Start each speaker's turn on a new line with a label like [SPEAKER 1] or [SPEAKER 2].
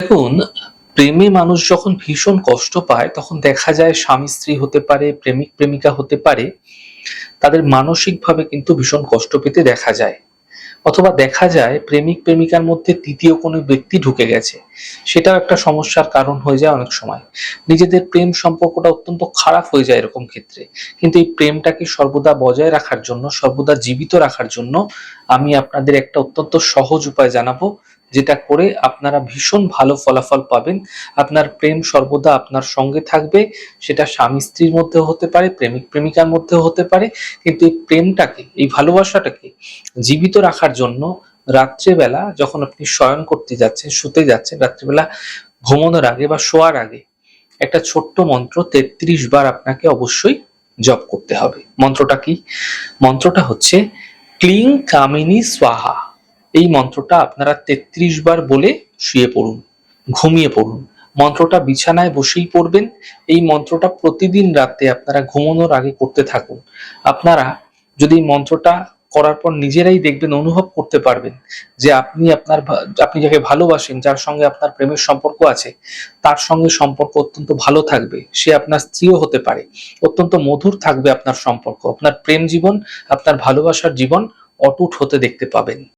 [SPEAKER 1] দেখুন, প্রেমে মানুষ যখন ভীষণ কষ্ট পায় তখন দেখা যায় স্বামী স্ত্রী হতে পারে, প্রেমিক প্রেমিকা হতে পারে। তাদের মানসিকভাবে কিন্তু ভীষণ কষ্ট পেতে দেখা যায়। অথবা দেখা যায় প্রেমিক প্রেমিকার মধ্যে তৃতীয় কোনো ব্যক্তি ঢুকে গেছে। সেটাও একটা সমস্যার কারণ হয়ে যায় অনেক সময়। নিজেদের প্রেম সম্পর্কটা অত্যন্ত খারাপ হয়ে যায় এরকম ক্ষেত্রে। কিন্তু এই প্রেমটাকে সর্বদা বজায় রাখার জন্য, সর্বদা জীবিত রাখার জন্য আমি আপনাদের একটা অত্যন্ত সহজ উপায় জানাবো, যেটা করে আপনারা ভীষণ ভালো ফলাফল পাবেন। আপনার প্রেম সর্বদা আপনার সঙ্গে থাকবে। সেটা স্বামী স্ত্রীর মধ্যেও হতে পারে, প্রেমিক প্রেমিকার মধ্যেও হতে পারে। কিন্তু এই প্রেমটাকে, এই ভালোবাসাটাকে জীবিত রাখার জন্য রাত্রেবেলা যখন আপনি শয়ন করতে যাচ্ছেন, শুতে যাচ্ছেন, রাত্রিবেলা ঘুমানোর আগে বা শোয়ার আগে একটা ছোট্ট মন্ত্র ৩৩ বার আপনাকে অবশ্যই জপ করতে হবে। মন্ত্রটা কি? মন্ত্রটা হচ্ছে ক্লিং কামিনী স্বাহা। এই মন্ত্রটা আপনারা ৩৩ বার বলে শুয়ে পড়ুন, ঘুমিয়ে পড়ুন। মন্ত্রটা বিছানায় বসেই পড়বেন। এই মন্ত্রটা প্রতিদিন রাতে আপনারা ঘুমানোর আগে করতে থাকুন। আপনারা যদি মন্ত্রটা করার পর নিজেরাই দেখবেন, অনুভব করতে পারবেন যে আপনি যাকে ভালোবাসেন, যার সঙ্গে আপনার প্রেমের সম্পর্ক আছে, তার সঙ্গে সম্পর্ক অত্যন্ত ভালো থাকবে। সে আপনার স্ত্রীও হতে পারে। অত্যন্ত মধুর থাকবে আপনার সম্পর্ক। আপনার প্রেম জীবন, আপনার ভালোবাসার জীবন অটুট হতে দেখতে পাবেন।